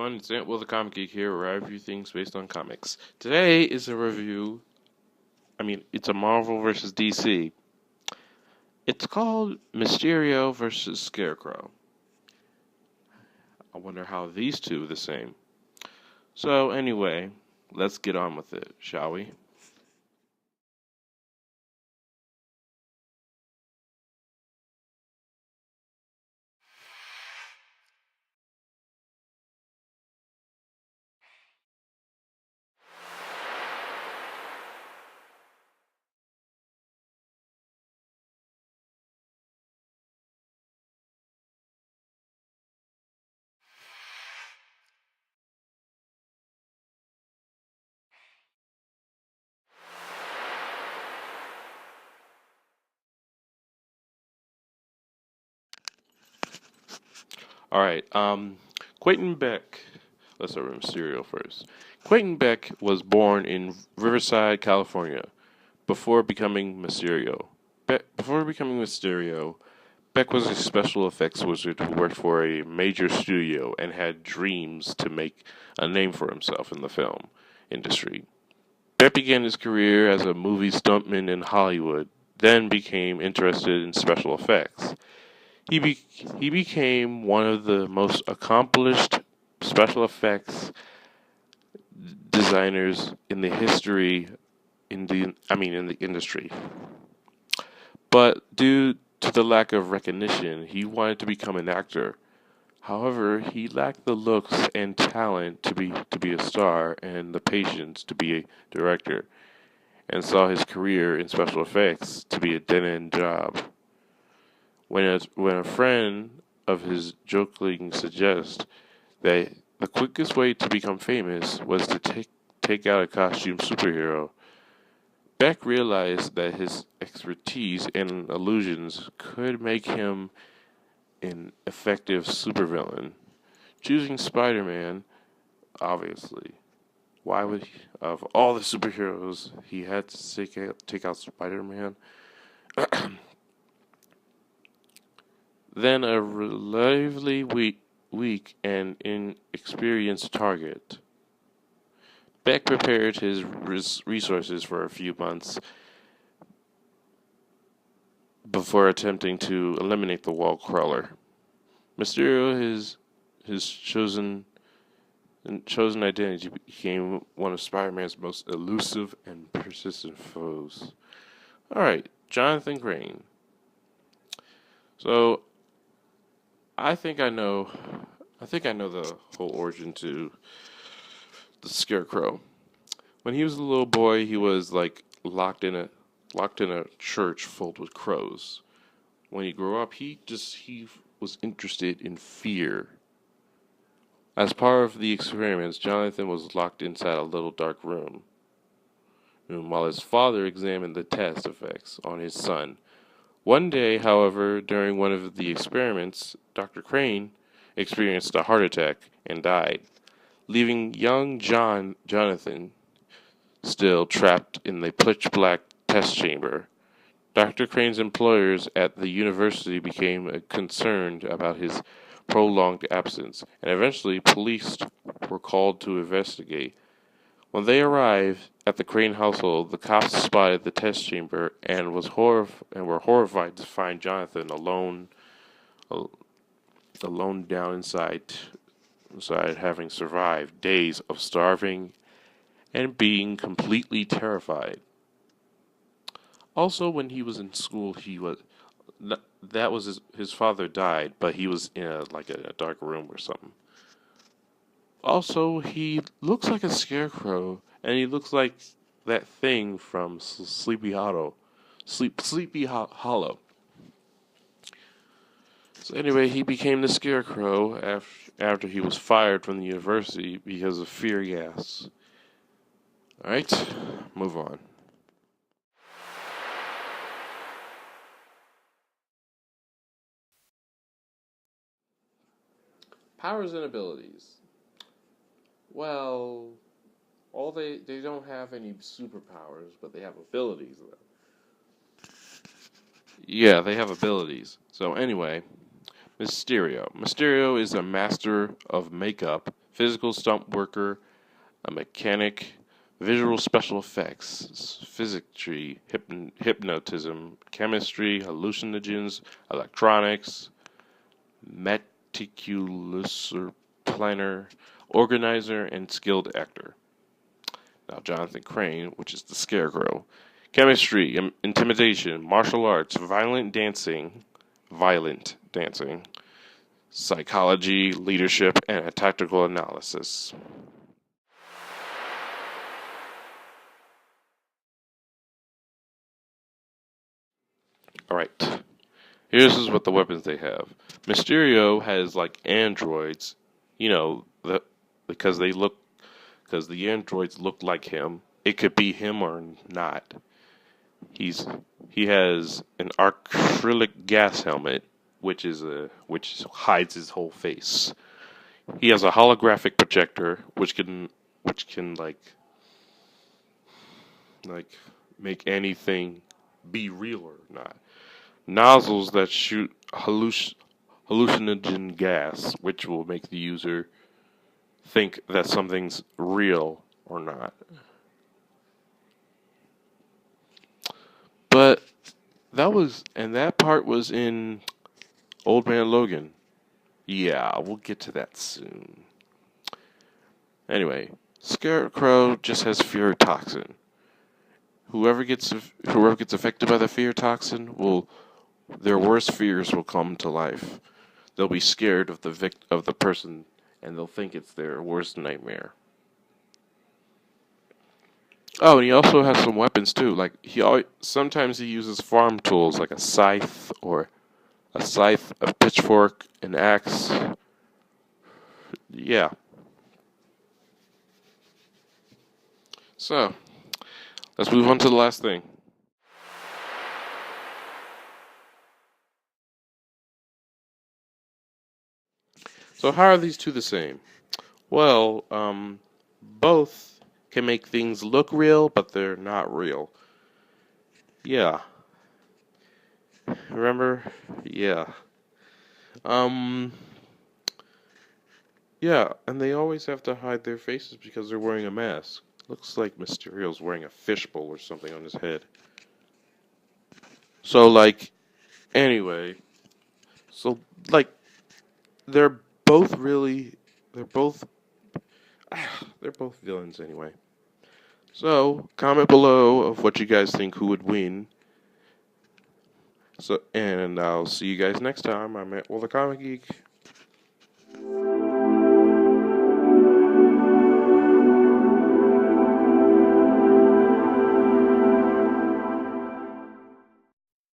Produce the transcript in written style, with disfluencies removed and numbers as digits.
everyone, it's Ant Will the Comic Geek here, where I review things based on comics. Today is a review, it's a Marvel versus DC. It's called Mysterio versus Scarecrow. I wonder how these two are the same. So anyway, let's get on with it, shall we? Alright, Quentin Beck, let's start with Mysterio first. Quentin Beck was born in Riverside, California, before becoming Mysterio. Before becoming Mysterio, Beck was a special effects wizard who worked for a major studio and had dreams to make a name for himself in the film industry. Beck began his career as a movie stuntman in Hollywood, then became interested in special effects. He became one of the most accomplished special effects designers in the history in the industry. But due to the lack of recognition, he wanted to become an actor. However, he lacked the looks and talent to be a star and the patience to be a director, and saw his career in special effects to be a dead-end job. When a friend of his jokingly suggests that the quickest way to become famous was to take out a costume superhero, Beck realized that his expertise in illusions could make him an effective supervillain. Choosing Spider-Man, obviously. Why would he, of all the superheroes, he had to take out Spider-Man? Then a relatively weak and inexperienced target. Beck prepared his resources for a few months before attempting to eliminate the wall crawler. Mysterio, his chosen identity, became one of Spider-Man's most elusive and persistent foes. Alright, Jonathan Crane. So I think I know the whole origin to the Scarecrow. When he was a little boy, he was like locked in a church filled with crows. When he grew up, he was interested in fear. As part of the experiments, Jonathan was locked inside a little dark room, while his father examined the test effects on his son. One day, however, during one of the experiments, Dr. Crane experienced a heart attack and died, leaving young Jonathan still trapped in the pitch-black test chamber. Dr. Crane's employers at the university became concerned about his prolonged absence, and eventually police were called to investigate. When they arrived at the Crane household, the cops spotted the test chamber and were horrified to find Jonathan alone down inside, having survived days of starving and being completely terrified. Also, when he was in school, his father died, but he was in a dark room or something. Also, he looks like a scarecrow, and he looks like that thing from Sleepy Hollow. Sleepy Hollow. So anyway, he became the Scarecrow after he was fired from the university because of fear gas. Alright, move on. Powers and abilities. Well, they don't have any superpowers, but they have abilities though. Yeah, they have abilities. So anyway, Mysterio. Mysterio is a master of makeup, physical stunt worker, a mechanic, visual special effects, physics, hypnotism, chemistry, hallucinogens, electronics, meticulous planner, organizer, and skilled actor. Now, Jonathan Crane, which is the Scarecrow. Chemistry, intimidation, martial arts, violent dancing, psychology, leadership, and a tactical analysis. Alright, here's what the weapons they have. Mysterio has like androids, you know, because because the androids look like him. It could be him or not. He's he has an acrylic gas helmet, which hides his whole face. He has a holographic projector, which can like make anything be real or not. Nozzles that shoot hallucinogen gas, which will make the user think that something's real or not. But that part was in Old Man Logan. Yeah, we'll get to that soon. Anyway, Scarecrow just has fear toxin. Whoever gets affected by the fear toxin will their worst fears will come to life. They'll be scared of the person, and they'll think it's their worst nightmare. Oh, and he also has some weapons too. Like sometimes he uses farm tools like a scythe, a pitchfork, an axe. Yeah. So let's move on to the last thing. So how are these two the same? Well, both can make things look real, but they're not real. Yeah. Remember? Yeah. Um. Yeah, and they always have to hide their faces because they're wearing a mask. Looks like Mysterio's wearing a fishbowl or something on his head. So, anyway, so, like, they're both really, they're both, they're both villains anyway. So, comment below of what you guys think who would win. So, and I'll see you guys next time. I'm at Well the Comic Geek.